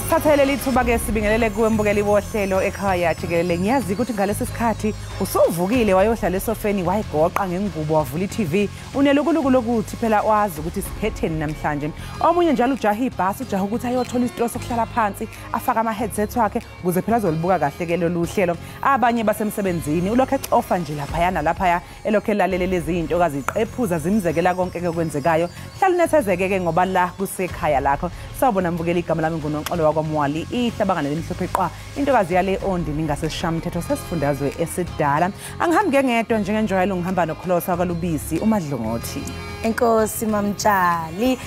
Asithathele lithuba ke sibingelele kuwembukeli wohlelo Ekhaya Jikelele. Ngiyazi ukuthi ngalesi sikhathi usuvukile wayohlala esofeni wayigoqa ngengubo wavula iTV. Unelukuluku lokuthi phela wazi ukuthi siphetheni namhlanje. Omunye njalo ujaha ibhasi ujaha ukuthi ayothola isitulo sokuhlala phansi afaka ama headset wakhe ukuze phela azolibuka kahle ke lolu hlelo. Abanye basemsebenzini ulokho ecofa nje lapha laphaya elokho elalele lezi izinto kaziqephuza zimzekela konke okwenzekayo. Hlala nethezeke ke ngoba la kusekhaya lakho. Sawubona mbukeli igama lami nguNonxolo wakwamwali ihlabangana lemhlophe qwa intokazi yale ondini ngasesishamthetho sesifundazwe esidala. Angihambi ke ngedwa njengenjwayelo ngihamba nokholosa kwaLubisi uMadlongothi. Enkosi mamtshali.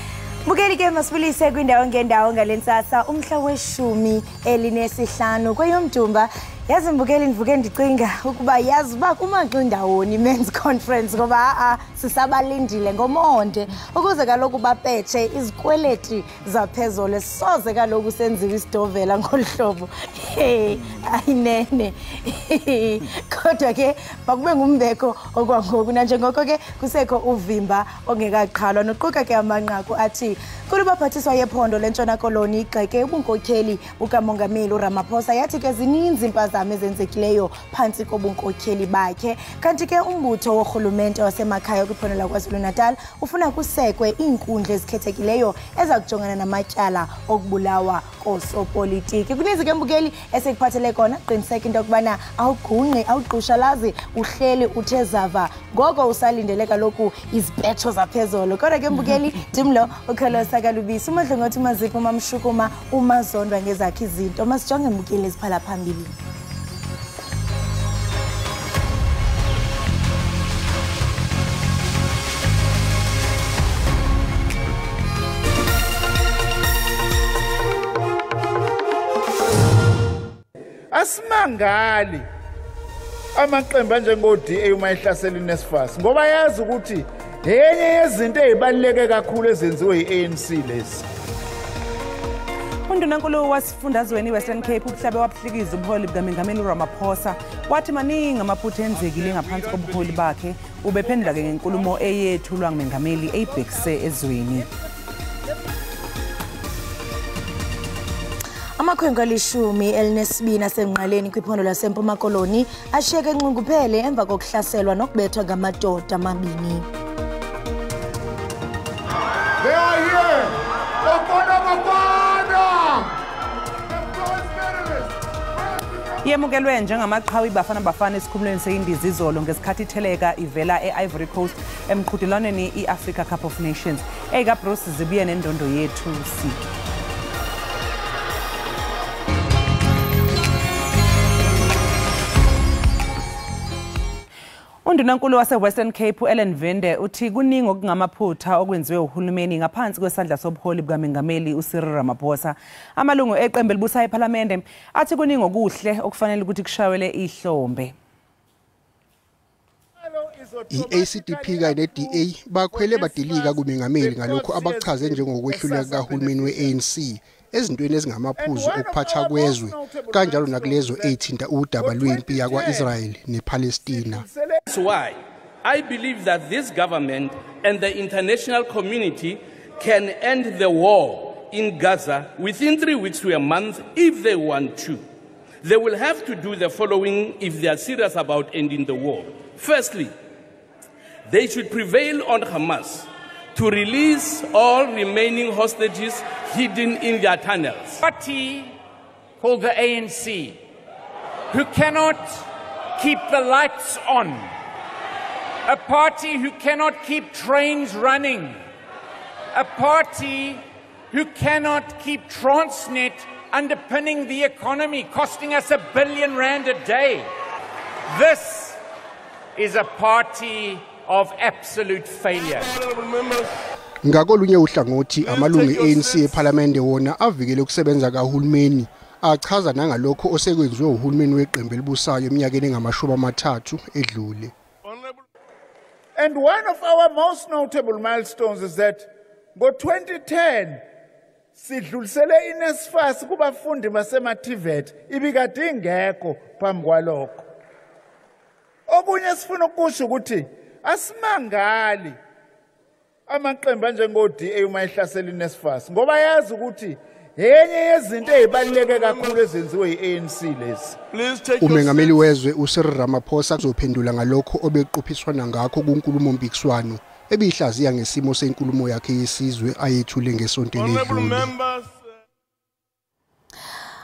Bukeli ke masibulise kwindawo ngendawo ngalensasa umhla we-10 elinesihlanu kweyomdumba. Yazi mbukeli ndivuke ndicinga ukuba yazi uba kumaqindawoni men's conference ngoba sisabalindile ngomonde ukuze kaloku bapetshe izikweleti zaphezolo soze kaloku senziwe isidovela ngolhlobo. Ayinene. Kodwa ke bakube ngumbeko okwangoku nanjengoko ke kusekho uvimba ongekaqhalwa noquka ke amanqaku athi kule baphathiswa yephondo lentshona koloni igxeke ubunkokheli bukamongameli uRamaphosa yathi ke zininzi impazamo ezenzekileyo phantsi kobunkokheli bakhe. Kanti ke umbutho worhulumente wasemakhaya kwiphondo laKwaZulu-Natal ufuna kusekwe iinkundla ezikhethekileyo ezakujongana namatyala okubulawa koosopolitiki. Kuninzi ke mbukeli esekuphathele kona qiniseka into yokubana awugqunqi awuqhushalazi uhleli uthe zava ngoko usalindele kaloku izibetho zaphezolo. Kodwa ke mbukeli dimlo ukholosa kaLubisi uMadlongothi umazipho mamshukuma umazondwa ngezakhe izinto. Masijonge mbukeli eziphala phambili. Asimangali amaqembu anjengo-DA uma ehlasela iNSFAS ngoba yazi ukuthi yenye yezinto ezibaluleke kakhulu ezenziwe yi-ANC lezi. UNdunankulu wasifundazweni iWestern Cape ubuhlabe wabhlikiza ubuholi bukaMengameli uRamaphosa wathi maningi amaphutha enzekile ngaphansi kobuholi bakhe. Ubephendula ke ngenkulumo eyethulwa nguMengameli eyibhekise ezweni. Amakhwenkwe ali-12 asemnqaleni kwiphondo laseMpuma Koloni ashiyeke enxunguphele emva kokuhlaselwa nokubethwa ngamadoda amabini. They are here. Yemukelwe njengamaqhawe Bafana esikhumulweni seyindiza izolo ngesikhathi itheleka ivela e-Ivory Coast emqhudelwaneni i-Africa Cup of Nations. Bruce zibuye nendondo yethu si. UNdunankulu wase-Western Cape Ellen Vende uthi kuningi okungamaphutha okwenziwe uhulumeni ngaphansi kwesandla sobuholi bukaMengameli uCyril Ramaphosa. Amalungu eqembu elibusayo ePhalamende athi kuningi okuhle okufanele ukuthi kushawele ihlombe. I-ACDP kanye ne-DA bakhwele badilika kuMengameli ngalokho abachaze njengokwehluleka kahulumeni we-ANC ezintweni ezingamaphuzu okuphatha kwezwe kanjalo nakulezo ezithinta udaba lwempi yakwa-Israel nePalestina. That's why I believe that this government and the international community can end the war in Gaza within 3 weeks to a month if they want to. They will have to do the following if they are serious about ending the war. Firstly, they should prevail on Hamas to release all remaining hostages hidden in their tunnels. A party called the ANC, who cannot keep the lights on, a party who cannot keep trains running, a party who cannot keep Transnet underpinning the economy, costing us R1 billion a day. This is a party of absolute failure. Ngakolunye uhlangothi amalungu e-ANC ePhalamende wona avikele ukusebenza kahulumeni achaza nangalokho osekwenziwe uhulumeni weqembu elibusayo eminyakeni engama-30 edlule. And one of our most notable milestones is that ngo-2010 sidlulisele iNSFAS kubafundi basema-TVET ibikade ingekho phambi kwalokho. Okunye sifuna ukusho ukuthi asimangali amaqembu anjengo-DA uma ehlasela iNSFAS ngoba yazi ukuthi enye yezinto ezibaluleke kakhulu ezenziwe yi-ANC lezi. Umengameli wezwe uCyril Ramaphosa uzophendula ngalokho obeqophiswana ngakho kunkulumo mpikiswano ebihlaziya ngesimo senkulumo yakhe yesizwe ayethule ngesonto ledlule.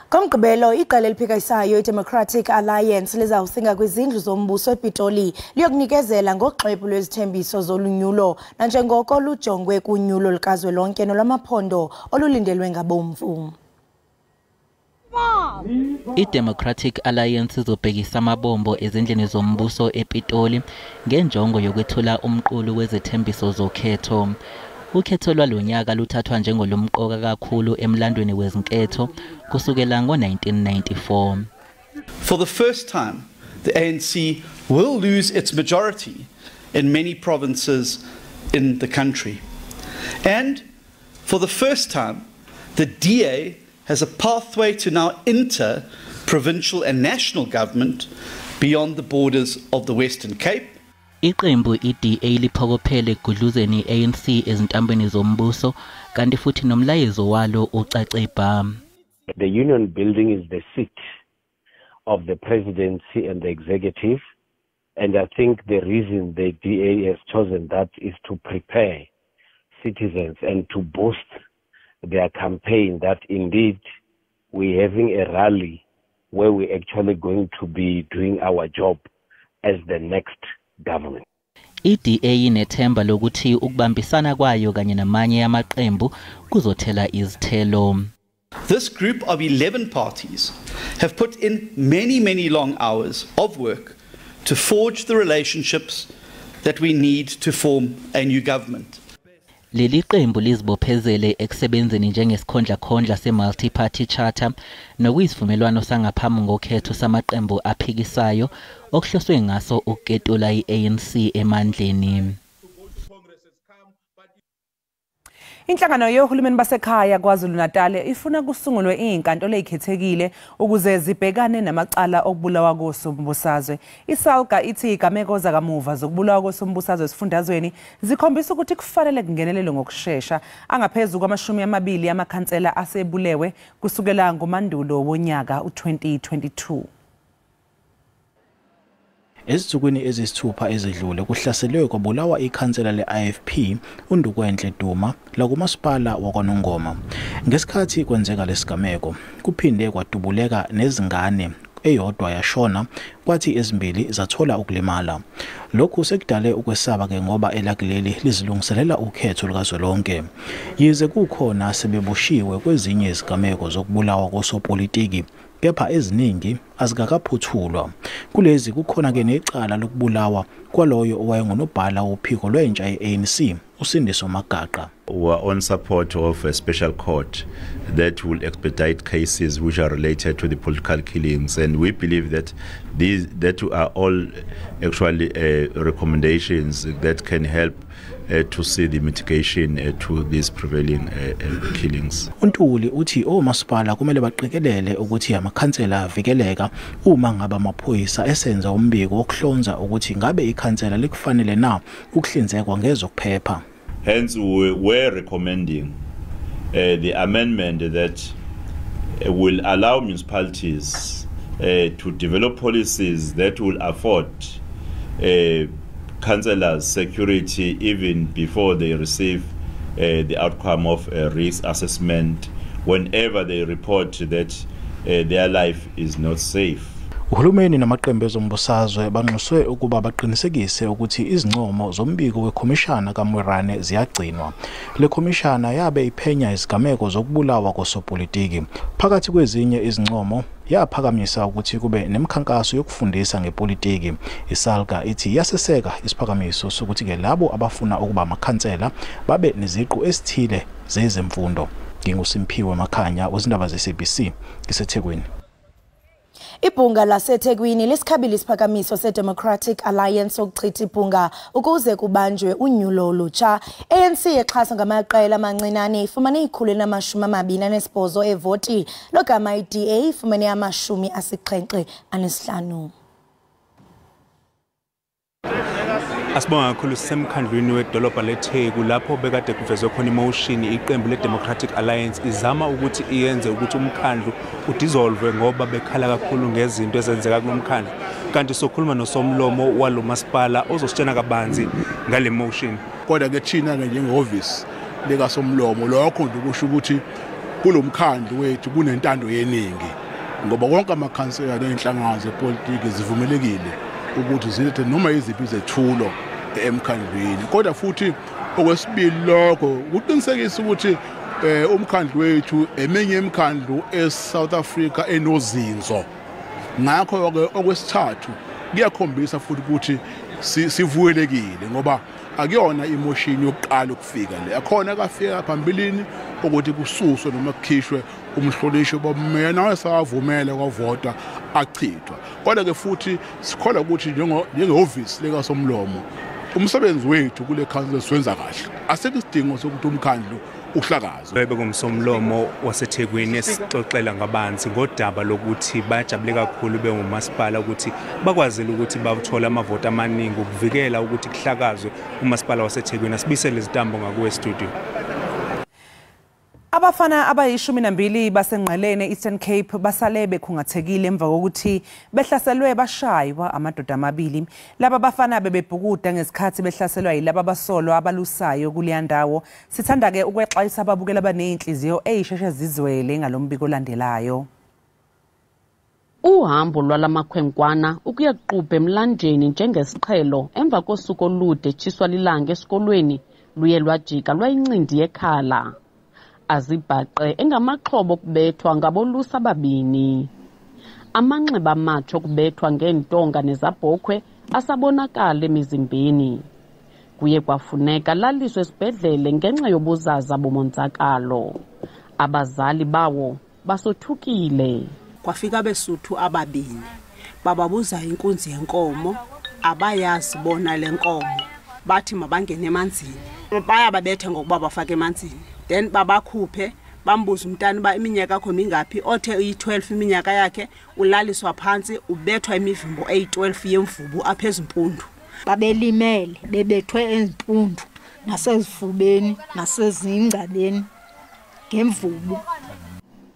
Komgqibelo iqela eliphikisayo iDemocratic Alliance lizawusinga kwizindlu zombuso ePitoli liyokunikezela ngoxwebhu lwezithembiso zolunyulo nanjengoko lujongwe kunyulo likazwelonke nolwamaphondo olulindelwe ngabomvu. iDemocratic Alliance izobhekisa amabombo ezindlini zombuso ePitoli ngenjongo yokwethula umqulu wezithembiso zokhetho. Ukhetho lwalonyaka luthathwa njengolumqoka kakhulu emlandweni wezinketho kusukela ngo-1994. For the first time, the ANC will lose its majority in many provinces in the country. And for the first time, the DA has a pathway to now enter provincial and national government beyond the borders of the Western Cape. Iqembu iDA liphokophele ekugudluzeni iANC ezintambeni zombuso kanti futhi nomlayezo walo ucace bha. The union building is the seat of the presidency and the executive, and I think the reason the DA has chosen that is to prepare citizens and to boost their campaign that indeed we're having a rally where we're actually going to be doing our job as the next government. iDA inethemba lokuthi ukubambisana kwayo kanye namanye amaqembu kuzothela izithelo. This group of 11 parties have put in many long hours of work to forge the relationships that we need to form a new government. Leli qembu lizibophezele ekusebenzeni njengesikhondla se-multi-party charter nokuyisivumelwano sangaphambi ngokhetho samaqembu aphikisayo okuhloswe ngaso ukuketula iANC emandleni. Inhlangano yohulumeni basekhaya KwaZulu-Natal ifuna kusungulwe izinkantolo ezikhethekile ukuze zibhekane namacala okubulawa kosombusazwe. ISALGA ithi igameko zakamuva zokubulawa kosombusazwe esifundazweni zikhombisa ukuthi kufanele kungenelelwe ngokusheshsha angaphezulu kwama-20 amakhansela asebulewe kusukela ngomandulo wonyaka u-2022. Ezinsukwini ezisithupha ezidlule kuhlaselwe kwabulawa ikhansela le-IFP uNdukwenhle Duma lakumasipala wakwaNongoma. Ngesikhathi kwenzeka lesigameko kuphinde kwadubuleka nezingane eyodwa yashona kwathi ezimbili zathola ukulimala. Lokhu sekudale ukwesaba ke ngoba elakileli lizilungiselela ukhetho lukazwelonke. Yize kukhona sebebushiwe kwezinye izigameko zokubulawa kosopolitiki kepha eziningi azikakaphuthulwa. Kulezi kukhona ke necala lokubulawa kwaloyo owayengunobhala wophiko lwentsha ye-ANC uSindiso Magaqa. We are on support of a special court that will expedite cases which are related to the political killings, and we believe that that are all actually recommendations that can help to see the mitigation to these prevailing killings. Untuli uthi omasipala kumele baqikelele ukuthi amakhansela avikeleka uma ngaba amaphoyisa esenza umbiko wokuhlonza ukuthi ngabe ikhansela likufanele na ukuhlinzekwa ngezokuphepha. Hence we were recommending the amendment that will allow municipalities to develop policies that will afford councillors security even before they receive the outcome of a risk assessment whenever they report that their life is not safe. Uhulumeni namaqembu ezombusazwe banxuswe ukuba baqinisekise ukuthi izincomo zombiko wekhomishana kaMwerane ziyagcinwa. Le khomishana yabe iphenya izigameko zokubulawa kosopolitiki. Phakathi kwezinye izincomo yaphakamisa ukuthi kube nemikhankaso yokufundisa ngepolitiki. ISALGA ithi yaseseka isiphakamiso sokuthi ke labo abafuna ukuba amakhansela babe neziqu esithile zezemfundo. NginguSimphiwe Makhanya wezindaba ze-SABC iseThekwini. Ibhunga laseThekwini lisikhabile isiphakamiso seDemocratic Alliance okuchitha ibhunga ukuze kubanjwe unyulo olutsha. ANC exhasa ngamaqela amancinane ifumane 128 evoti logama iDA ifumane 75. Asibonga kakhulu sisemkhandlwini wedolobha leTheku lapho bekade kuvezwe khona imotion iqembu le-Democratic Alliance izama ukuthi iyenze ukuthi umkhandlu udissolve ngoba bekhala kakhulu ngezinto ezenzeka kulomkhandlu kanti sokhuluma nosomlomo walo masipala ozositshena kabanzi ngale motion. Kodwa ke thina njengehhovisi likasomlomo lokho ngikusho ukuthi kulomkhandlu wethu kunentando yeningi ngoba wonke amakhansela nenhlangano zepolitiki zivumelekile ukuthi zilethe noma iziphi izethulo emkhandlwini. Kodwa futhi okwesibili lokho kuqinisekisa ukuthi umkhandlu wethu eminye imikhandlu eSouth Africa enozinzo. Ngakho ke okwesithathu kuyakhombisa futhi ukuthi sivuyelekile ngoba akuyona emotion yokuqala ukufika le. Akhona kafika phambilini ukuthi kususwe noma kukhishwe umhlolisho bomeya nawe sawavumela kwavota achithwa. Kodwa ke futhi sikholwa ukuthi njengehhovisi likasomlomo umsebenzi wethu kule council siwenza kahle. Asekho isidingo sokuthi umkhandlu uhlakazwe. Bengumsomlomo waseThekwini esixoxela ngabanzi ngodaba lokuthi bajabule kakhulu bengumasipala ukuthi bakwazile ukuthi bathola amavoti amaningi ukuvikela ukuthi kuhlakazwe umasipala waseThekwini. Asibisele izitambo ngakuwe studio. Abafana abayi12 basengqelene Eastern Cape basale bekhungathekile emva kokuthi behlaselwe bashaywa amadoda amabili. Laba bafana bebebhukuda ngesikhathi behlaselwa yilaba basolwa abalusayo kuleya ndawo. Sithanda ke ukwexwayisa ababukela abanenhliziyo eyisheshe zizwele ngalombiko olandelayo. Uhambo lwalamakhwenkwana ukuyaquba emlanjeni njengesiqhelo emva kosuku olude tshiswa lilanga esikolweni luye lwajika lwayincindi yekhala. Azibhaqe engamaxhobo okubethwa ngabolusa ababini. Amanxeba amatsho okubethwa ngentonga nezabhokhwe asabonakala emizimbeni. Kuye kwafuneka laliswe esibhedlele ngenxa yobuzaza bomonzakalo. Abazali bawo basothukile. Kwafika abesuthu ababini bababuza inkunzi yenkomo abayazi bona lenkomo bathi mabangene emanzini. Baya babethe ngokuba bafake emanzini. Then babakhuphe bambuza umntana ba iminyaka yakho mingaphi othe uyi12 iminyaka yakhe ulaliswa phansi ubethwa imivimbo eyi12 yemvubu aphezimpundu. Babelimele bebethwe ezimpundu nasezifubeni nasezingcabeni ngemvubu.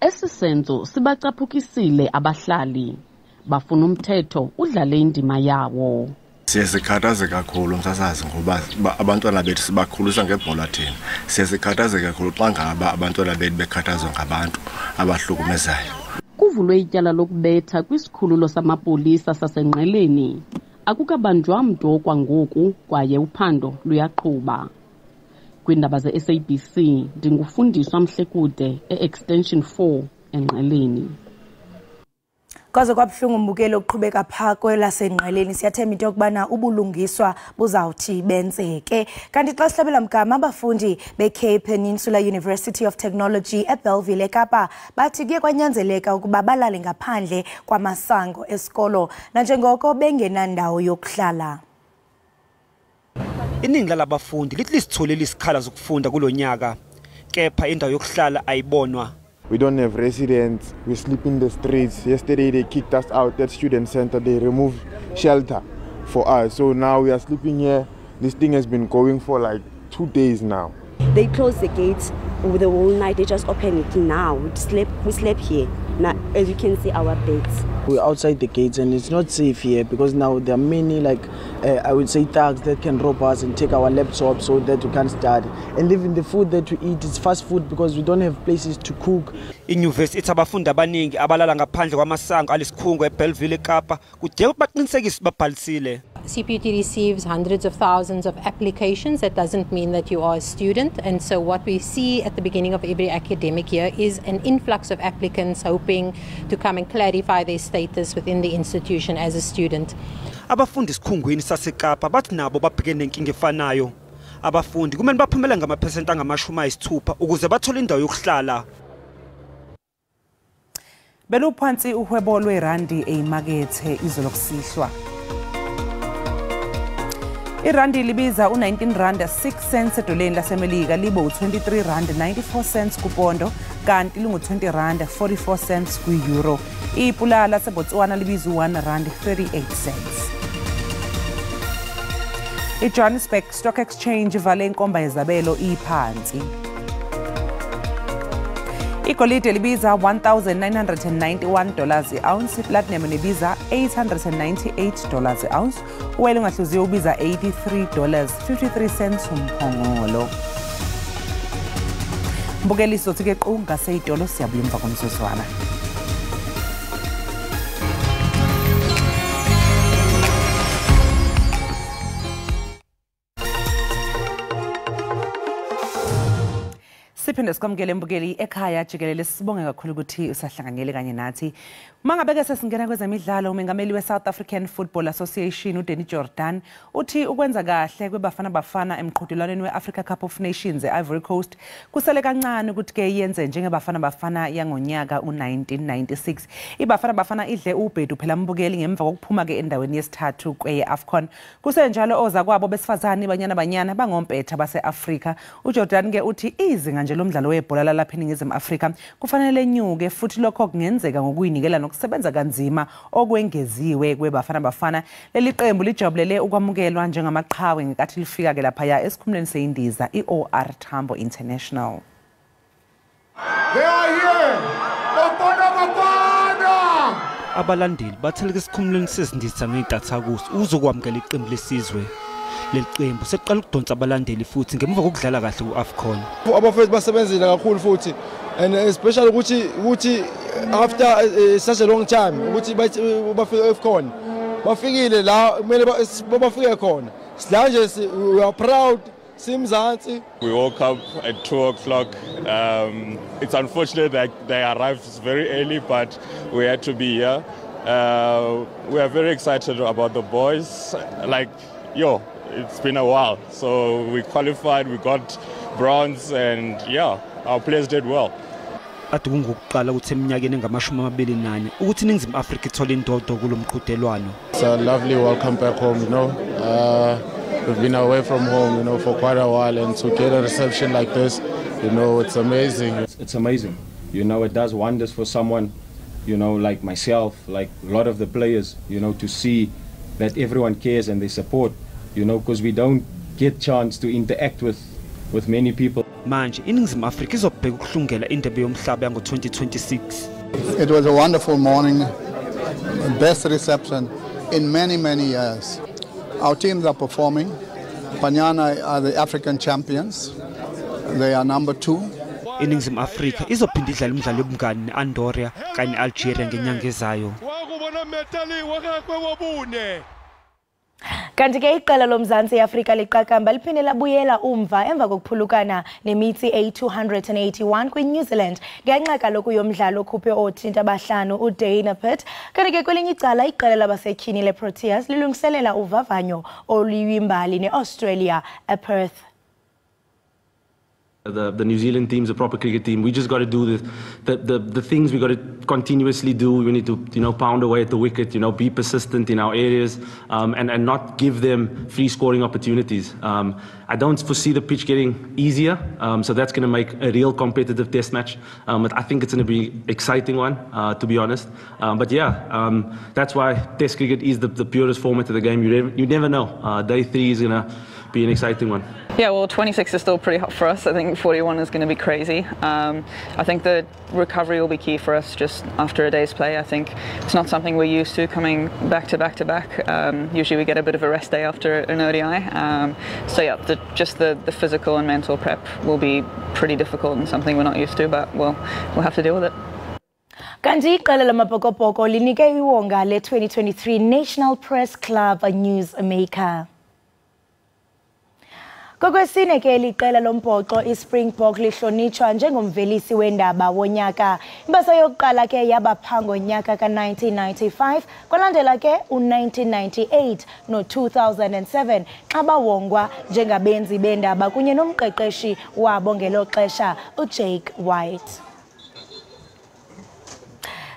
Esisenzo sibacaphukisile abahlali bafuna umthetho udlale indima yawo. Siyazikhathaza kakhulu msasazi ngoba abantwana bethu sibakhulisa ngebhola thina. Siyazikhathaza kakhulu xa ngaba abantwana bethu bekhathazwa ngabantu abahlukumezayo. Kuvulwe ityala lokubetha kwisikhululo samapolisa sasengqeleni. Akukabanjwa mntu kwangoku kwaye uphando luyaqhuba. Kwindaba ze-SABC ndingufundiswa Mhlekude e-Extension 4 engqeleni. Kwaze kwabhlungu umbukelo oqhubeka phakwe lasengqeleni siyathemba into yokubana ubulungiswa buzawuthi benzeke. Kanti xa sihlabela mgama abafundi be-Cape Peninsula University of Technology eBellville eKapa bathi kuye kwanyanzeleka ukuba balale ngaphandle kwamasango esikolo nanjengoko bengenandawo yokuhlala. Iningi labafundi lithi lisitholile isikhala zokufunda kulonyaka kepha indawo yokuhlala ayibonwa. We don't have residents, we sleep in the streets. Yesterday they kicked us out at student center, they removed shelter for us. So now we are sleeping here. This thing has been going for like 2 days now. They closed the gates the whole night, they just open it now. We slept here. Now, as you can see, our beds. We're outside the gates and it's not safe here because now there are many, I would say, thugs that can rob us and take our laptops so that we can't study. And even the food that we eat is fast food because we don't have places to cook. Inyuvesi ithi abafundi abaningi abalala ngaphandle kwamasango alisikhungo eBellville eKapa kudinga baqinisekise babhalisile. CPUT receives hundreds of thousands of applications. That doesn't mean that you are a student. And so what we see at the beginning of every academic year is an influx of applicants hoping to come and clarify their status within the institution as a student. Abafundi isikhungweni saseKapa bathi nabo babhekene nenkinga efanayo. Abafundi kumele baphumele ngamaphesenti angama-60 ukuze bathole indawo yokuhlala. Beluphansi uhwebo lwerandi eyimakethe izolo kusihlwa. Irandi libiza u19.06 edoleni lasemelika libo u23.94 kupondo kanti lingu20.44 ku-euro. Ipula laseBotswana libiza u1.38. iJohannesburg Stock Exchange ivale inkomba yezabelo iphansi. Igolide libiza $1,991 i-ounce, iplatinum libiza $898 i-ounce, uwele ungahluziwe ubiza $83.53 umphongolo. Mbukeli sothi-ke qu ngaseyitolo siyabuya emva komsuzwana. Siphinde sikwamukele mbukeli ekhaya Jikelele, sibonge kakhulu ukuthi usahlanganyele kanye nathi. Mangabe-ke sesingena kwezemidlalo, umengameli we-South African Football Association uDanny Jordan uthi ukwenza kahle kwebafana bafana emqhudelwaneni we-Africa Cup of Nations e-Ivory Coast kusele kancane ukuthi-ke yenze njengebafana bafana yangonyaka u-1996. Ibafana bafana idle ubhedu phela mbukeli ngemva kokuphuma-ke endaweni yesithathu kweye-AFCON. Kusenjalo oza kwabo besifazane banyana bangompetha base-Afrika. uJordan-ke uthi izinga nje lomdlalo webhola lalapha eNingizimu Afrika kufanele lenyuke, futhi lokho kungenzeka ngokuyinikela nokusebenza kanzima okwengeziwe kwebafana bafana. Leli qembu lijabulele ukwamukelwa njengamaqhawe ngekathi lifika-ke laphaya esikhumulweni seyindiza i-OR Tambo International. They are here. Bafana! Abalandeli batheleke esikhumulweni sezindiza ngey'tathakusa uzokwamukela iqembu lesizwe. Leli qembu seqala ukudonsa abalandeli futhi ngemuva kokudlala kahle ku-AFCON. Abafethu basebenzile kakhulu futhi, and especially ukuthi after such a long time ukuthi bafike e-AFCON bafikile la kumele bafike khona. Silanje we are proud. Simzansi. We woke up at 2 o'clock. It's unfortunate that they arrived very early, but we had to be here. We are very excited about the boys. It's been a while. So we qualified, we got bronze, and our players did well. Athi kungokuqala ukuthi eminyakeni engama-24 ukuthi iNingizimu Afrika ithole indodo kulo mqhudelwano. It's a lovely welcome back home, we've been away from home, for quite a while, and to get a reception like this, it's amazing. It's amazing. It does wonders for someone, like myself, like a lot of the players, to see that everyone cares and they support, because we don't get chance to interact with many people. Manje iNingizimu Afrika izobheka ukuhlungela indebe yomhlaba yango-2026. It was a wonderful morning, best reception in many years. Our teams are performing. Banyana are the African champions. They are number 2. iNingizimu Afrika izophinda idlala umdlalo wobungani ne-Andorra kanye ne-Algeria ngenyanga ezayo. Kanti-ke iqela loMzantsi Afrika liqakamba liphinde labuyela umva emva kokuphulukana nemithi eyi-281 kwi-New Zealand ngenxa kaloku yomdlalo okhuphe othinta abahlanu uDana Pitt. Kanti-ke kwelinye icala iqela labasetyhini leProteas lilungiselela uvavanyo oluyimbali ne-Australia ePerth. The New Zealand team's a proper cricket team. We just got to do the things we got to continuously do. We need to pound away at the wicket, be persistent in our areas, and not give them free scoring opportunities. I don't foresee the pitch getting easier, so that's going to make a real competitive test match. But I think it's going to be an exciting one, to be honest. That's why test cricket is the purest format of the game. You never know. Day 3 is going to be an exciting one. Yeah, well, 26 is still pretty hot for us. I think 41 is going to be crazy. I think the recovery will be key for us just after a day's play. I think it's not something we're used to coming back to back to back. Usually we get a bit of a rest day after an ODI. Just the physical and mental prep will be pretty difficult and something we're not used to, but we'll have to deal with it. Kanti iqela lamabhokobhoko linike iwonga le-2023 National Press Club Newsmaker. Kokwesine ke liqela lombhoxo iSpringbok lihlonitshwa njengomvelisi wendaba wonyaka. Imbasa yokuqala ke yabapha ngonyaka ka-1995, kwalandela ke u-1998 no-2007 xa bawongwa njengabenzi bendaba kunye nomqeqeshi wabo ngelo xesha uJake White.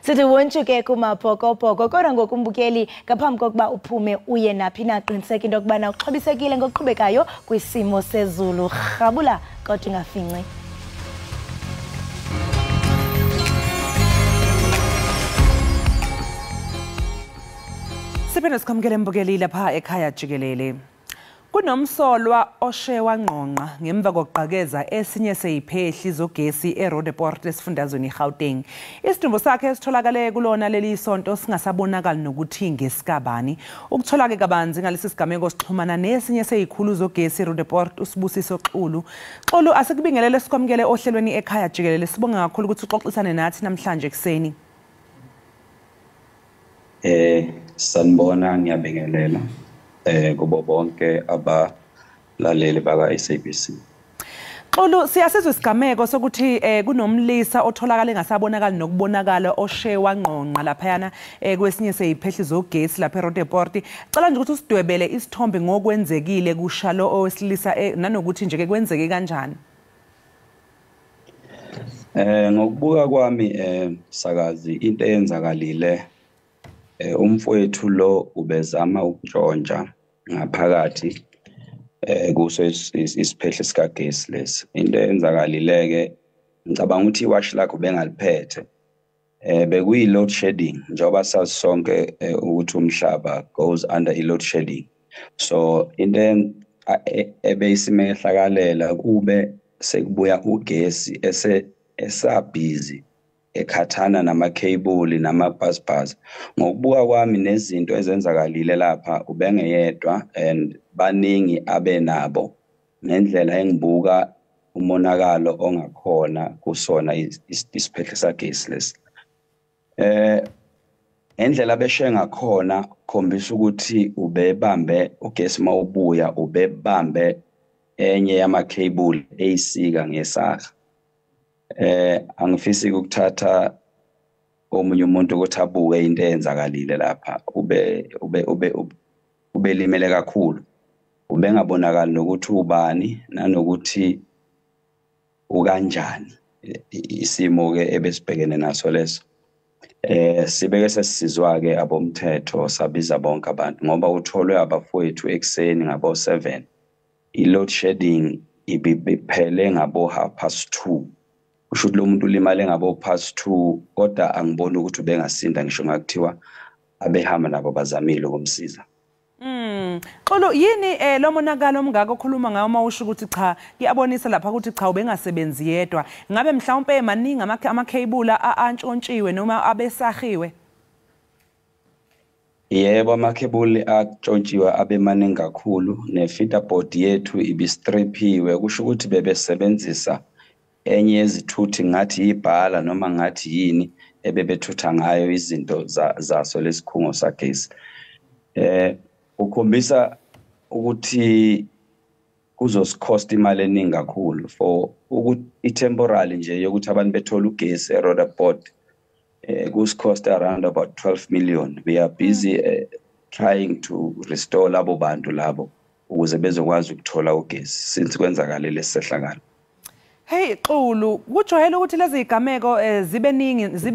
Sithi wonke ke kumabhokobhoko kodwa ngokumbukeli ngaphambi kokuba uphume uye naphi na qiniseka into yokubana uxhobisekile ngokuqhubekayo kwisimo sezulu. Rhabula kodwa ungafinci. Siphinde sikwamukele mbukeli lapha ekhaya Jikelele. Kunomsolwa oshewa ngqonqa ngemva kokuqhakeza esinye seyiphehli zogesi eRoodeport esifundazweni eGauteng. Isidumbu sakhe sitholakale kulona leli sonto singasabonakali nokuthi ngesikabani. Ukutholake kabanzi ngalesi sigameko sixhumana nesinye seyikhulu zogesi eRoodeport uSibusiso Xulu. Xulu asikubingelele sikwamukele ohlelweni Ekhaya Jikelele. Sibonga kakhulu ukuthi uxoxisane nathi namhlanje ekseni. Sanibona ngiyabingelela kubo bonke abalaleli baka SABC. Xulu siyasizwa isigameko sokuthi kunomlisa otholakala engasabonakali nokubonakala oshewa ngqonqa laphayana kwesinye seyiphehli zogesi lapha eRoodeport. Cela nje ukuthi usidwebele isithombe ngokwenzekile kushalo owesilisa nanokuthi nje ke kwenzeke kanjani. Ngokubuka kwami sakazi into eyenzakalile umfowethu lo ubezama ukutshontsha ngaphakathi kuso isiphehli sikagesi lesi. Into eyenzakalile-ke ngicabanga ukuthi iwashi lakho bengaliphethe bekuyi load shedding njengoba sazi sonke ukuthi umhlaba goes under i-load shedding. So into ebeyisimehlakalela kube sekubuya ugesi esabhizi ekhathana namakheyibuli namabhasibhasi. Ngokubuka kwami nezinto ezenzakalile lapha ubengeyedwa and baningi abenabo nendlela engibuka umonakalo ongakhona kusona isiphehli sagesi lesi. Endlela beshe ngakhona khombisa ukuthi ubebambe ugesi mawubuya ubebambe enye yamakheyibuli eyisika ngesaka. Angifisi ukuthatha omunye umuntu ukuthi abuke into eyenzakalile lapha ube limele kakhulu ubengabonakala nokuthi ubani nanokuthi ukanjani isimo ke ebesibhekene naso leso. Sibeke sesizwa ke abomthetho sabiza bonke abantu ngoba utholwe abafowethu ekseni ngabo 7 i-load shedding ibiphele ngabo 2:30. Kusho ukuthi lo muntu ulimale ngabo 2:30 kodwa angiboni ukuthi ubengasinda ngisho ngakuthiwa abehamba nabo bazamile ukumsiza. Xolo yini lo monakalo omngaka okhuluma ngayo mawusho ukuthi cha kuyabonisa lapha ukuthi cha ubengasebenzi yedwa. Ngabe mhlawumbe maningi amakheyibula antshontshiwe noma abesahiwe? Yebo, amakhebuli atshontshiwe abemaningi kakhulu ne-feeder board yethu ibistriphiwe. Kusho ukuthi bebesebenzisa enye yezithuthi ngathi ibhala noma ngathi yini ebebethutha ngayo izinto zaso lesikhungo sagesi. Ukhombisa ukuthi kuzosikhosta imali eningi kakhulu for ukuthi itemporary nje yokuthi abantu bethola ugesi eRoodeport kusikhosta around about 12 million. We are busy trying to restore labo bantu labo ukuze bezokwazi ukuthola ugesi since kwenzakalile sehlakala. Hey Xulu, kujwayele ukuthi lezi igameko zibe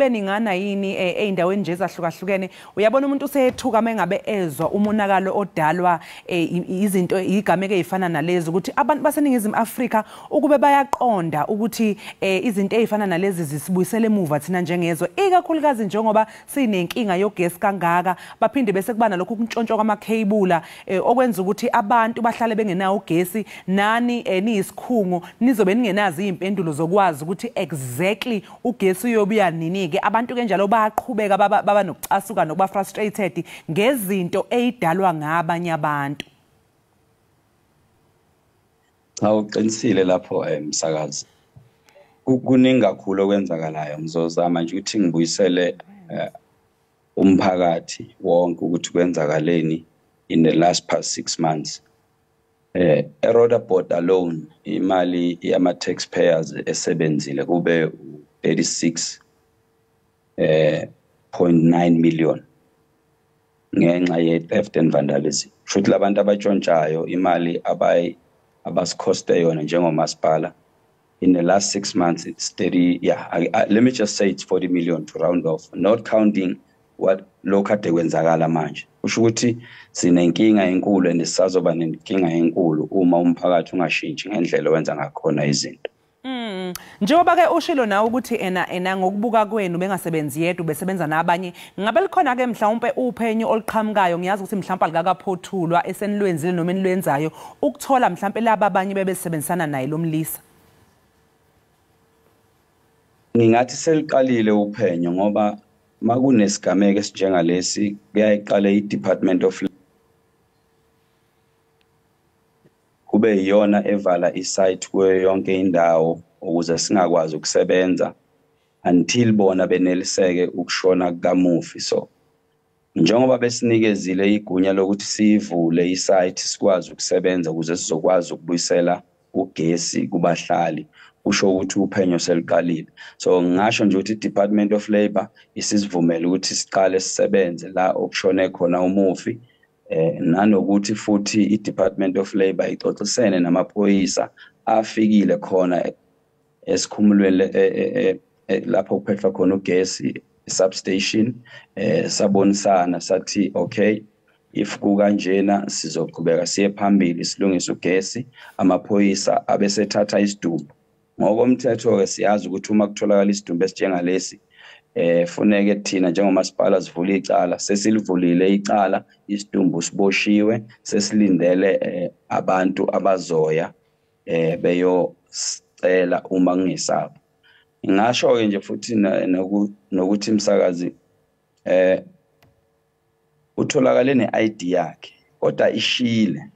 ningana yini eindaweni nje ezahlukahlukene. Uyabona umuntu usethuka mengabe ezwa umonakalo odalwa izinto igameko ezifana nalezi ukuthi abantu baseningizimu Afrika ukube bayaqonda ukuthi izinto ezifana nalezi zisibuyisele emuva thina njengezwe ikakhulukazi njengoba sinenkinga yogesi kangaka baphinde bese kubana lokhu kuntshontshwa kwamakheyibula okwenza ukuthi abantu bahlale bengenawo ugesi nani niyisikhungo nizobe ningenazi impendulo zokwazi ukuthi exactly ugesi uyobuya nini ke abantu kenjalo bayaqhubeka baba nokucasuka nokuba frustrated ngezinto ezidalwa ngabanye abantu. Awuqinisile lapho msakazi. Kuningi kakhulu okwenzakalayo ngizozama nje ukuthi ngibuyisele umphakathi wonke ukuthi kwenzakaleni in the last past 6 months. eRoodeport alone imali yama taxpayers esebenzile kube 36.9 million ngenxa ye theft and vandalism. Futhi labantu abatshontshayo imali abasikhoste yona njengomasipala in the last 6 months it's 30 let me just say it's 40 million to round off, not counting what lokade kwenzakala manje. Kusho ukuthi sinenkinga enkulu and sisazoba nenkinga enkulu uma umphakathi ungashintshi ngendlela owenza ngakhona izinto. Njengoba ke ushilo nawe ukuthi ena ngokubuka kwenu bengasebenzi yedwa besebenza nabanye ngabe likhona ke mhlawumbe uphenyo oliqhamukayo ngiyazi ukuthi mhlawumbe alikakaphothulwa esenilwenzile noma enilwenzayo ukuthola mhlawumbe laba abanye bebesebenzisana naye lomlisa. Ngingathi seliqalile uphenyo ngoba makunesigameko esinjengalesi kuyayiqala i-Department of kube yiyona evala isite kuyo yonke indawo ukuze singakwazi ukusebenza until bona beneliseke ukushona kukamufi. So njengoba besinikezile igunya lokuthi sivule isite sikwazi ukusebenza ukuze sizokwazi ukubuyisela ugesi kubahlali, kusho ukuthi uphenyo seliqalile. So ngisho nje ukuthi i-Department of Labour isivumela ukuthi siqale sisebenze la okushone khona umufi. Nanokuthi futhi i-Department of Labour ixoxisene namaphoyisa afikile khona esikhumulweni lapho kuphethwa khona ugesi substation, sabonisana sathi okay if kukanjena sizoqhubeka siye phambili silungisa ugesi, amaphoyisa abesethatha isidumbu. Ngokomthetho ke siyazi ukuthi uma kutholakala isidumbu esinjengalesi funeke thina njengomasipala sivule icala, sesilivulile icala, isidumbu siboshiwe, sesilindele abantu abazoya beyocela uma kungesabo. Ngingasho ke nje futhi nokuthi umsakazi utholakale ne-ID yakhe kodwa ishile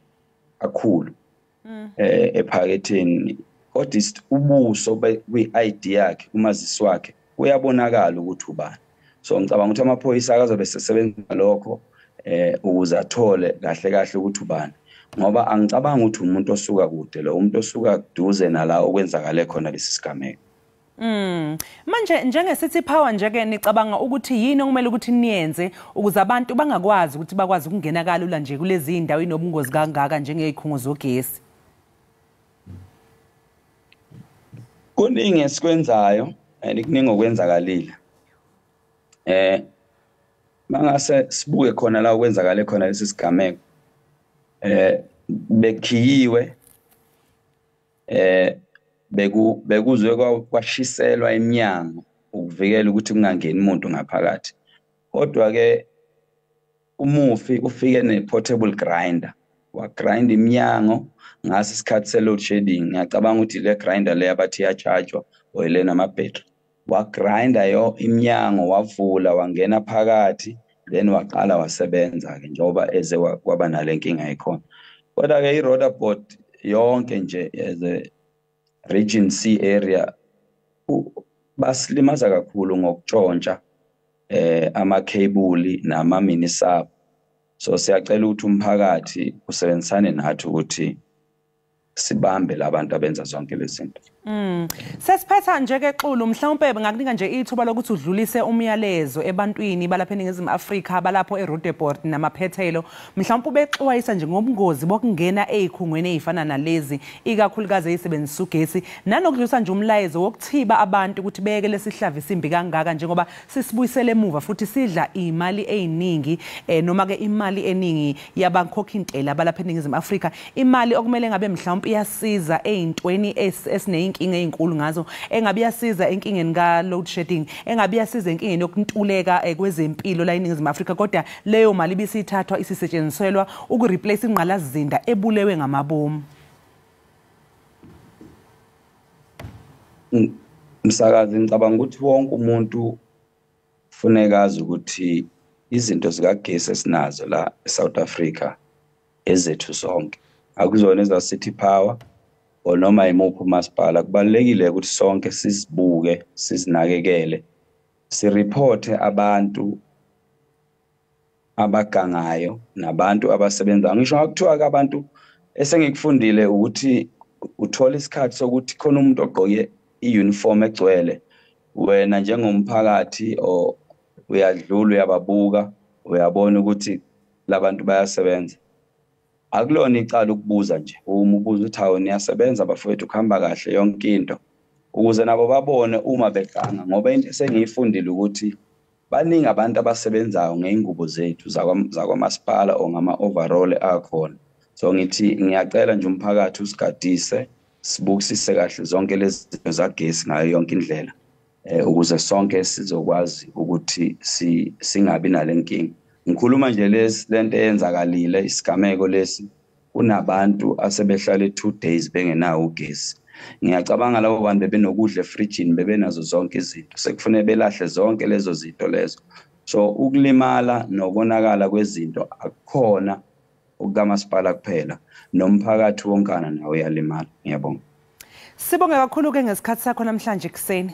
kakhulu ephaketheni, kodwa ubuso kwi-ID yakhe kumazisi wakhe uyabonakala ukuthi ubani. So ngicabanga ukuthi amaphoyisa akazobe sesebenza lokho ukuze athole kahle kahle ukuthi ubani, ngoba angicabanga ukuthi umuntu osuka kude lo, umuntu osuka kuduze nala okwenzakale khona lesi sigameko. Manje njenge-City Power nje ke nicabanga ukuthi yini okumele ukuthi niyenze ukuze abantu bangakwazi ukuthi bakwazi ukungena kalula nje kulezi indawo inobungozi kangaka njengey'khungo zogesi? Kuningi esikwenzayo kuningi okwenzakalile. Mangase sibuke khona la okwenzakale khona lesi sigameko, bekhiyiwe bekuzwe kwashiselwa eminyango ukuvikela ukuthi kungangeni umuntu ngaphakathi. Kodwa ke umufi ufike ne-portable grinder, wagrinda iminyango ngaso isikhathi se-load shedding. Ngiyacabanga ukuthi le grinder le abathi iyachajwa or le namabhetri, wagrinda yo iminyango wavula wangena phakathi then waqala wasebenza-ke njengoba eze kwaba nale nkinga ekhona. Kodwa-ke i-Rotherboard yonke nje as a Region C area basilimaza kakhulu ngokutshontsha amakhebuli nama-minisab. So siyacela ukuthi umphakathi usebenzisane nathi ukuthi sibambe labantu abenza zonke lezi zinto. Sesiphetha nje ke Xulu, mhlawumbe bengakunika nje ithuba lokuthi udlulise umyalezo ebantwini balapha eNingizimu Afrika balapho eRoodeport namaphethelo, mhlawumbe ubexwayisa nje ngobungozi bokungena ezikhungweni ezifana nalezi ikakhulukazi ezisebenzisa ugesi, nanokudlulisa nje umlayezo wokuthiba abantu ukuthi beke lesihlavu isimbi kangaka njengoba sisibuyisele emuva futhi sidla imali eziningi noma ke imali eningi yabankhokhi intela balapha eNingizimu Afrika, imali okumele ngabe mhlawumbe iyasiza ezintweni esineyinkinga ezinkulu ngazo, engabe iyasiza enkingeni ka load shedding, engabe iyasiza enkingeni yokuntuleka kwezempilo la eNingizimu Afrika, kodwa leyo mali bisithathwa isisetshenziselwa ukureplace ingqalazizinda ebulewe ngamabomu. Msakazi, ngicabanga ukuthi wonke umuntu kufuneka azi ukuthi izinto zikagesi esinazo la eSouth Africa ezethu zonke, akuzona eza-City Power or noma imuphi umasipala. Kubalulekile ukuthi sonke sizibuke, sizinakekele, sireporte abantu abagangayo nabantu abasebenza. Ngisho ngakuthiwa abantu esengikufundile ukuthi uthola isikhathi sokuthi khona umuntu ogqoke i-uniform egcwele, wena njengomphakathi uyadlula uyababuka, uyabona ukuthi labantu bayasebenza. Akulona icala ukubuza nje, uma ubuza ukuthi hawo niyasebenza bafowethu, kuhamba kahle yonke into, ukuze nabo babone uma beganga. Ngoba into esengiyifundile ukuthi baningi abantu abasebenzayo ngeingubo zethu zakwamasipala or ngama-overall akhona. So ngithi ngiyacela nje umphakathi usigadise, sibukisise kahle zonke lezi zinto zagesi ngayo yonke indlela ukuze sonke sizokwazi ukuthi singabi nalenkinga. Ngikhuluma nje lento eyenzakalile isigameko lesi kunabantu asebehlala 2 days bengenawo ugesi. Ngiyacabanga labo bantu bebenokudla efrijini bebenazo zonke izinto sekufanele belahle zonke lezo zinto lezo. So ukulimala nokonakala kwezinto akukhona ukukamasipala kuphela nomphakathi wonkana nawo uyalimala. Ngiyabonga. Sibonge kakhulu ke ngesikhathi sakho namhlanje kuseni.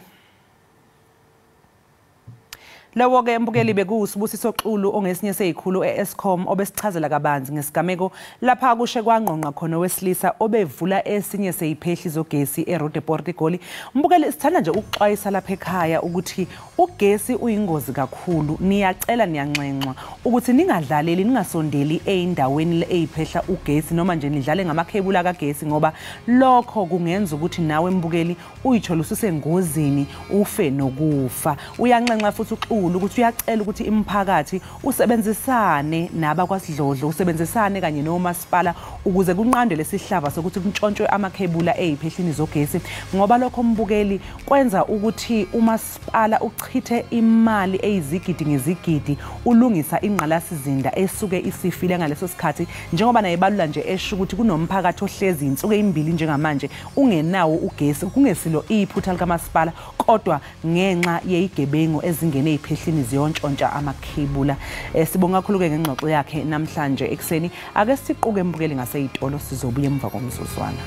Lawo ke mbukeli bekusibusiso Xulu ongesinye seyikhulu eEscom obesichazela kabanzi ngesigameko lapha kushe kwangqonqa khona wesilisa obevula esinye seyiphehli zogesi eRodepoort eGoli. Mbukeli sithanda nje ukuxwayisa lapha ekhaya ukuthi ugesi uyingozi kakhulu. Niyacela niyanxenxwa ukuthi ningadlaleli ningasondeli eindaweni eyiphehla ugesi noma nje nidlale ngamakhebula kagesi ngoba lokho kungenza ukuthi nawe mbukeli uyithole usengozini ufe nokufa. Uyanxenxa futhi ukuthi uyacela ukuthi imphakathi usebenzisane nabakwasidlodlo usebenzisane kanye nomasipala ukuze kunqandwe lesihlava sokuthi kuntshontshwe amakhebula eziphehlini zogesi ngoba lokho mbukeli kwenza ukuthi umasipala uchithe imali ezigidi ngezigidi ulungisa ingqalasizinda esuke isifile ngaleso sikhathi njengoba naye balula nje esho ukuthi kunomphakathi ohlezi insuku ezimbili njengamanje ungenawo ugesi kungesilo iphutha likamasipala kodwa ngenxa yezigebengu ezingene eziphehlini ziyontshontsha amakhebula. Sibonga kakhulu ke ngengxoxo yakhe namhlanje ekseni. Ake siquke mbukeli ngaseyitolo sizobuya emva komzuzwana.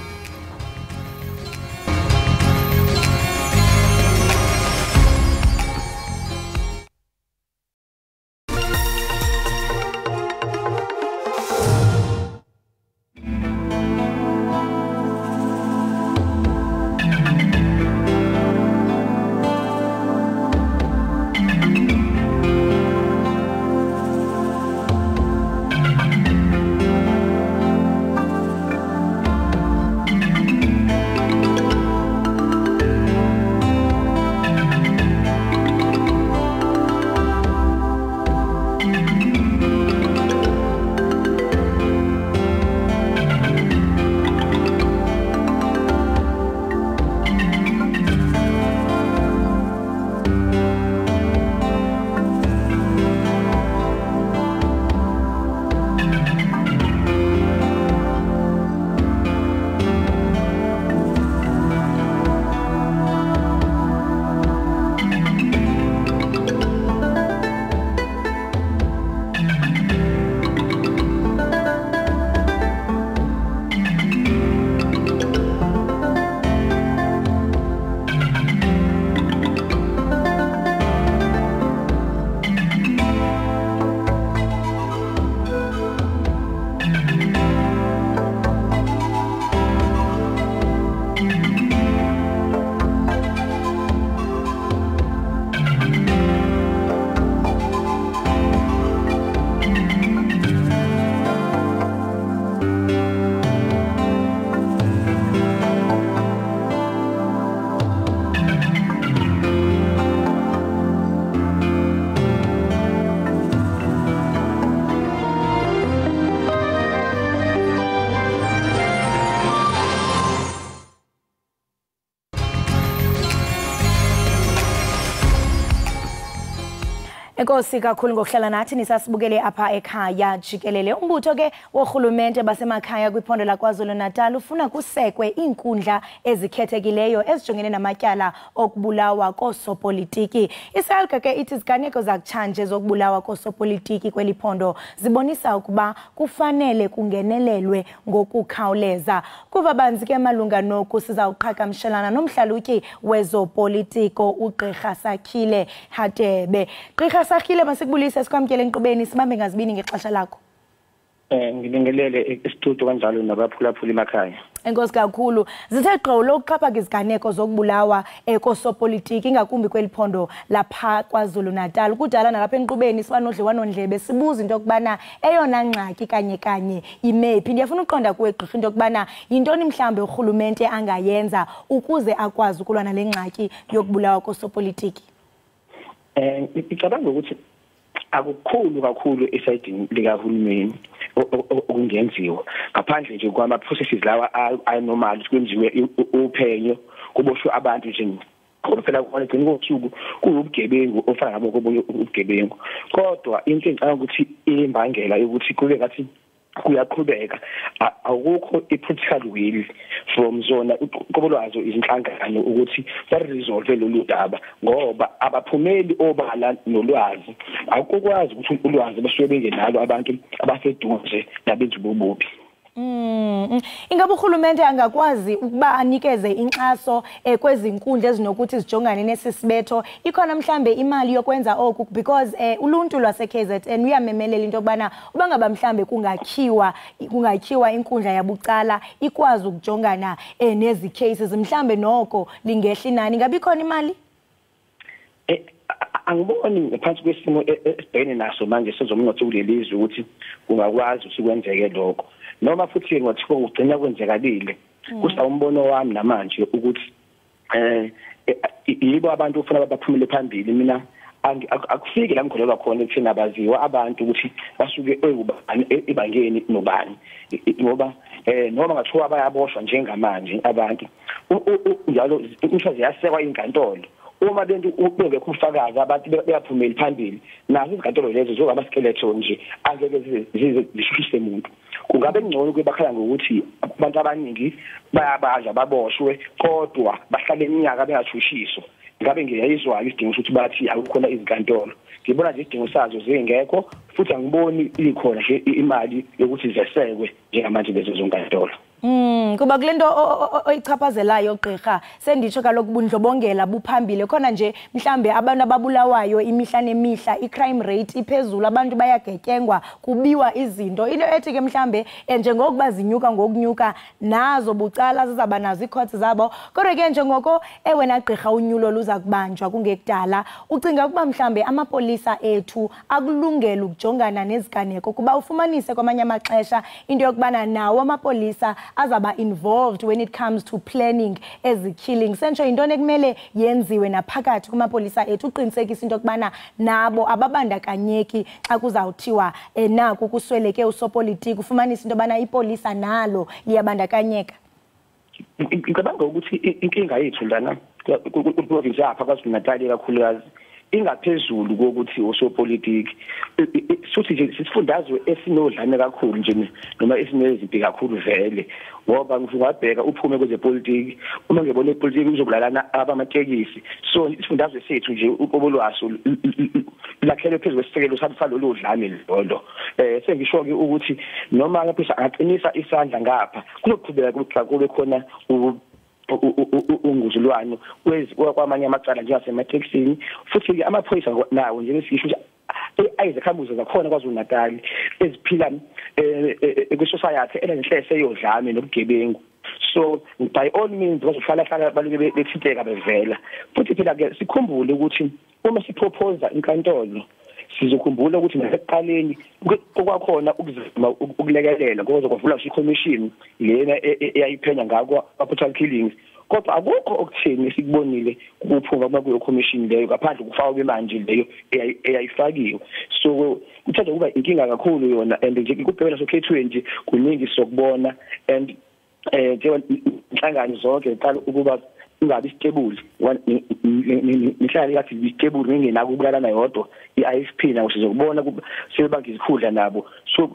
Enkosi kakhulu ngokuhlala nathi nisasibukele apha ekhaya jikelele. Umbutho ke wohulumente basemakhaya kwiphondo laKwaZulu-Natal ufuna kusekwe inkundla ezikhethekileyo ezijongene namatyala okubulawa kosopolitiki. Iselka ke ithi ziganeko zakutshanje zokubulawa kosopolitiki kweliphondo zibonisa ukuba kufanele kungenelelwe ngokukhawuleza. Kuva banzi ke malunga noku sizawuqhagamshelana nomhlalutyi wezopolitiko uGqirha Sakhile Hadebe. Sakhile masikubulise sikwamkele enkqubeni sibambe ngazibini ngexesha lakho. Ngibingelele isitudio kanjalo nabaphulaphuli emakhaya. Enkosi kakhulu. Zithe gqo lokuxhapha iziganeko zokubulawa kosopolitiki ingakumbi kweliphondo lapha KwaZulu-Natal. Kudala nalapha enkqubeni sibanodliwanondlebe sibuza into yokubana eyona ngxaki kanye imephi. Ndiyafuna uqonda kuwe Gqirha into yokubana yintoni mhlambe urhulumente angayenza ukuze akwazi ukulwa nale ngxaki yokubulawa kosopolitiki. Icabanga ukuthi akukhulu kakhulu esayidini likahulumeni okungenziwa ngaphandle nje kwama processes lawa anormal kwenziwe uphenyo kuboshwe abantu nje ngoba phela khona gcina ngosuku kuubugebengu ofana nabo kobunye ubugebengu kodwa into engicabanga ukuthi imbangela ukuthi kube ngathi kuyaqhubeka awukho i-political will from zona qobolwazo izinhlangano ukuthi baresolve lolu daba ngoba abaphumeli obala nolwazi akukwazi ukuthi ulwazi basuke bengenalo abantu abaseduze nabenza ububi. Ingabe uhulumende angakwazi ukuba anikeze inxaso kwezinkundla ezinokuthi zijongane nesisibetho ikhona mhlambe imali yokwenza oku because uluntu lwase KZN uyamemelela into yokubana ubangaba mhlambe kungakhiwa inkundla yabucala ikwazi ukujongana nezi cases mhlambe noko lingehla inani ngabe ikhona imali? Angiboni ngaphansi kwesimo esibhekene naso manje sezomnotho kulelizwe ukuthi kungakwazi usikwenzeke lokho noma futhi ngothiwa ugcina kwenzekalile kusawumbono wami namanje ukuthi yibo abantu ufuna baphumele phambili mina akufiki la ngikholelwa khona ekuthina abaziwa abantu ukuthi basuke ebangeni nobani ngoba noma ngathiwa bayaboshwa njengamanje abantu njalo umshwazi yasekwa inkantolo uma lento ubengekho ufakazi abantu beyaphumela phambili nazo izinkantolo lezo njengoba skeleton nje angeke zishise umuntu kungabe ngcono kubakhala ngokuthi abantu abaningi bayabadla baboshwe kodwa bahlale iminyaka bengathushiso ngabe ngiyayizwayo isidingo ukuthi bathi akukhona izinkantolo ngibona nje isidingo sazo zingekho futhi angiboni ikhona nje imali yokuthi zesekwe njengamanje lezo zonkantolo. Kuba kulento oyichaphazelayo gqirha senditsho kaloku bundlobongela buphambili khona nje mhlambe abantu ababulawayo imihla nemihla icrime rate iphezulu abantu bayagetyengwa kubiwa izinto into ethi ke mhlambe njengokuba zinyuka ngokunyuka nazo bucala zizaba nazo icourts zabo kodwa ke njengoko wena gqirha unyulo luza kubanjwa kungekudala ucinga ukuba mhlambe amapolisa ethu akulungela ukujongana neziganeko kuba ufumanise kwamanye amaxesha into yokubana nawo amapolisa azaba involved when it comes to planning ezi-killing sentsho yintoni ekumele yenziwe naphakathi kumapolisa ethu uqinisekisa into yokubana nabo ababandakanyeki xa kuzawuthiwa naku kusweleke usopolitiki ufumanisa into yobana ipolisa nalo liyabandakanyeka? Ngicabanga ukuthi inkinga yethu lana kuprovince yapha KwaZulu-Natal kakhulukazi ingaphezulu kokuthi usopolitiki futhi nje sisifundazwe esinodlame kakhulu nje noma esinezimpi kakhulu vele ngoba ngifungabheka uphume kwezepolitiki uma ngebona ipolitiki uzobulalana abamatekisi so isifundazwe sethu nje uqobolwaso lakhele phezulu kwesisekelo salolu dlame lolo sengisho ke ukuthi noma ngaphisa angaqinisa isandla ngapha kuzoqhubeka kube khona unguzulwano kwamanye amacala njengasematekisini futhi amaphoyisa nawo njengesisho ayizakhamuzi zakhona KwaZulu-Natal eziphila kwi-society enenhlese yodlame nobugebengu so by all means bazohlala balike bethinteka bevela futhi phela ke sikhumbule ukuthi uma sipropose inkantolo sizokhumbula ukuthi nasekuqaleni okwakhona ukuzima ukulekelela ngoba kwavula i-commission lena eyayiphenya ngakho ama-brutal killings kodwa akukho okutheni sikubonile kuphuma kuma kuyo commission leyo ngaphandle kufakwa manje leyo eyayifakiwe so kuthatha kuba inkinga kakhulu yona and nje kuphela sokhethweni kuningi sokubona and nje inhlangano zonke ziqala ukuba ungabi stable nihlala yathi stable ngingenako ukulalana yodwa iIFP nawo sizokubona sebange izikhundla nabo so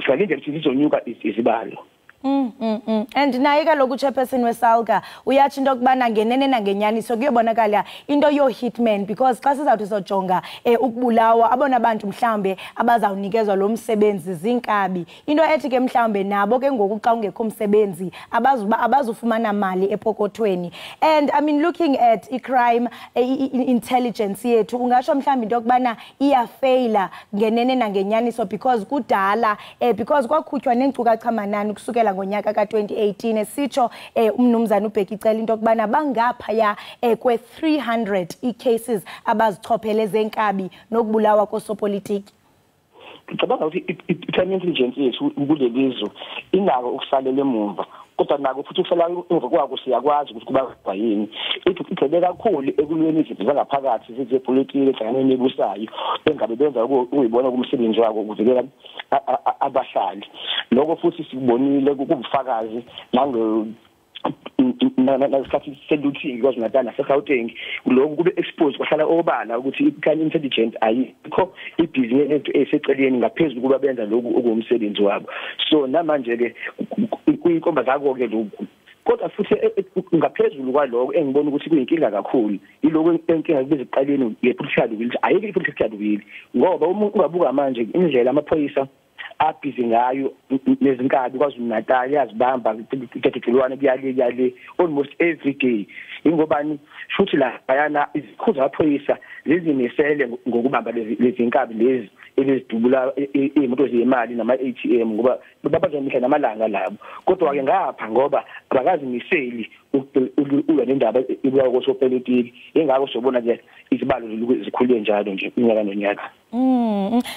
salinde ukuthi izonyuka izibalo. And naye kaloku chairperson weSalga uyathi into kubana ngenene nangenyaniso kuyobonakala into yo hitman because xa sizawuthi sojonga ukubulawa abona abantu mhlambe abazawunikezwa lo msebenzi zinkabi into ethi ke mhlambe nabo ke ngoku xa ungekho umsebenzi abazufumana mali epokothweni and I mean looking at crime intelligence yethu ungasho mhlambe into kubana iyafaila ngenene nangenyaniso because kudala because kwakhutywa nenkcukacha manani kusukela ngonyaka ka2018 esitsho umnumzana uBhekicela into kubana bangaphaya kwe300 icases abazichophele zenkabi nokubulawa kosopolitiki. Ngicabanga ukuthi i-crime intelligence yethu kulelizwe inako ukusalela emumva kodwa nako futhi kusala emva kwako siyakwazi ukuthi kuba yini igcwele kakhulu ekulweni izinto zangaphakathi zepolitiki ehlangene nebusayo engabe benza ukuyibona kumsebenzi wako ukuvikela abahlali lokho futhi sikubonile kubufakazi nasikhathi seluthi kwaZulu-Natal naseGauteng lokho kube exposed kwahlala obala ukuthi ikhanya intelligent ayikho ibhizinisi eseceleni ngaphezulu kuba benza lokhu okumsebenzi wabo so namanje ke kuyikomba zako ke lokhu kodwa futhi ngaphezulu kwaloko engibona ukuthi kuyinkinga kakhulu yiloko enkinga beziqaleni ngepolitical will ayike ipolitical will ngoba ungabuka manje indlela amaphoyisa abhizi ngayo nezinkabi kwaZulu-Natal yazibamba igedegilwane kuyale almost every day ingobani futhi la bayana izikhuza amaphoyisa zizimisele ngokubamba lezi nkabi lezi elizidubula imoto zemali nama ATM ngoba babazomihla namalanga labo kodwa ke ngapha ngoba abakazimiseli ukulwa nendaba ibuya kosopolitiki engako sobona nje izibalo zikhule njalo nje unyaka nonyaka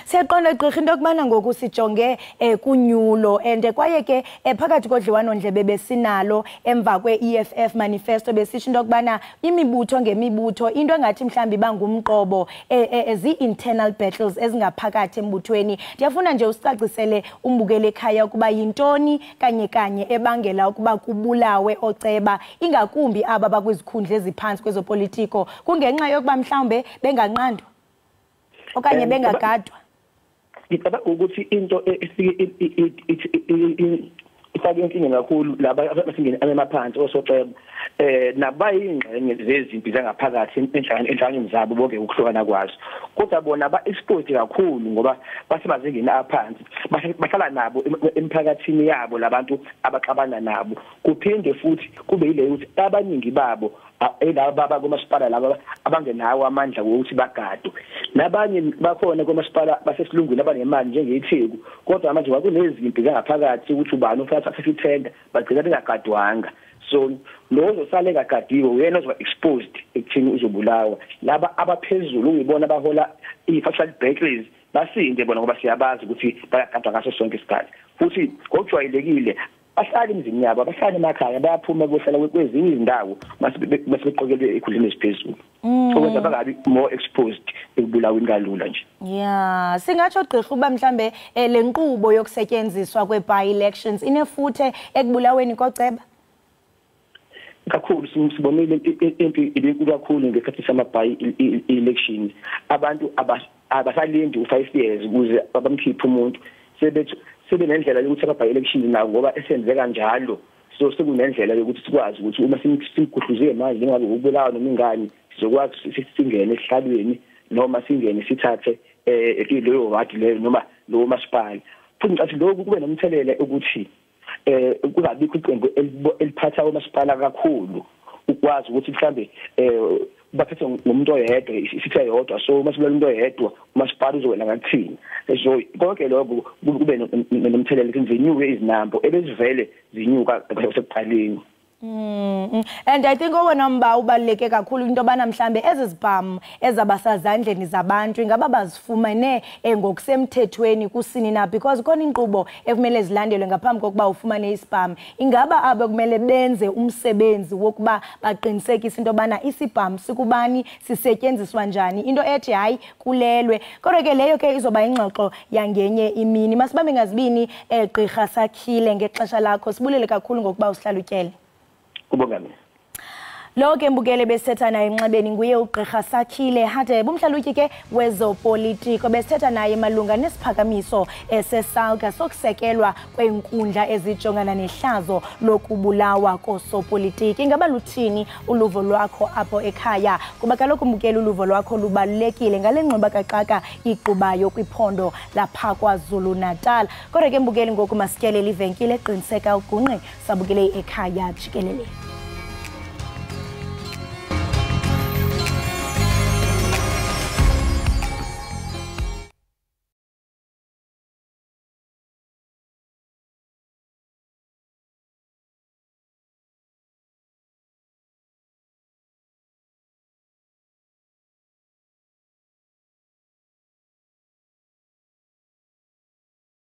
siyaqonda gqirha into kubana ngoku sijonge kunyulo and kwaye ke phakathi kodliwano ndlebe besinalo emva kwe-EFF manifesto besisho into kubana imibutho ngemibutho into engathi mhlambi bangumqobo ezi-internal battles ezingaphakathi embuthweni ndiyafuna nje usicacisele umbukele ekhaya ukuba yintoni kanye ebangela ukuba kubulawe oceba ingakumbi aba bakwizikhundla eziphansi kwezopolitiko kungenxa yokuba mhlawumbe benganqandwa okanye bengagadwa ngicabanga ukuthi into ifake inkinga kakhulu laba abasingene amaphansi osoceba nabayingxenye zezimpi zangaphakathi enhlanganweni zabo bonke ukuhlukana kwazo kodwa bona ba-expose kakhulu ngoba basebazingeni aphansi bahlala nabo emphakathini yabo labantu abaxabana nabo kuphinde futhi kube yileyo ukuthi abaningi babo elaba bakomasipala laba abangenawo amandla ukuthi bagadwe nabanye bakhona komasipala basesilungwini abanemali njengeTheku kodwa manje kwakunezimpi zangaphakathi ukuthi ubani ufatha isithenda bagcina bengagadwanga so lozo sale kagadiwe uyena ozoba exposed ekuthini uzobulawa laba abaphezulu uyibona abahola i-factual battles basinde bona ngoba siyabazi ukuthi bayagadwa ngaso sonke isikhathi futhi ngokujwayelekile bahlala emzini yabo abahlala emakhaya bayaphuma bohlala kwezinye izindawo basibeqokelwe ekhuleni esiphezulu okwenza bangabi more exposed ekubulaweni kalula nje yeah singatsho gqirha uba mhlambe le nkqubo yokusetyenziswa kwe-by elections inefuthe ekubulaweni koceba kakhulu sibonile impi ibinkulu kakhulu ngesikhathi sama-by elections abantu abasalindi u5 years ukuze bamkhiphe umuntu sebenendlela yokuthi ama-by elections nawo ngoba esenze kanjalo so sekunendlela yokuthi sikwazi ukuthi uma simgudluziwe manje njengabe ukubulawa noma ingane sizokwazi singene esihlalweni noma singene sithathe leyo wadi leyo noma lowo masipala futhi ngicathi lokhu kube nomthelela ukuthi kungabikho iqembu eliphatha umasipala kakhulu ukwazi ukuthi mhlambe baphethe ngomuntu oyedwa isithe yodwa so masibala umuntu oyedwa umasipala uzowena ngakuthini so konke lokho kube nomthelela kuzinyuke izinambo ebezivele zinyuka sekuqaleni and I think owena mba ubaluleke kakhulu into bana mhlambe ezizibhamu ezabasazandleni zabantu ingaba bazifumane ngokusemthethweni kusini na because khona inkqubo ekumele zilandelwe ngaphambi kokuba ufumane isibhamu ingaba abe kumele benze umsebenzi wokuba baqinisekise into bana isibhamu sikubani sisetyenziswa njani into ethi hayi kulelwe kodwa ke leyo ke izoba ingxoxo yangenye imini masibambe ngazibini gqirha Sakhile ngexesha lakho sibulele kakhulu ngokuba usihlalutyele kubongani lo ke mbukele besetha naye enxebeni nguye ugqirha Sakhile hade bumhlalutyi ke wezopolitiko besetha naye malunga nesiphakamiso esesalga sokusekelwa kwenkundla ezijongana nehlazo lokubulawa kosopolitiki ingaba luthini uluvo lwakho apho ekhaya kuba kaloku mbukele uluvo lwakho lubalulekile ngale ngxoba kaxaka iqubayo kwiphondo lapha KwaZulu-Natal kodwa ke mbukele ngoku masityelele ivenkile qiniseka ugungqe sabukele ekhaya jikelele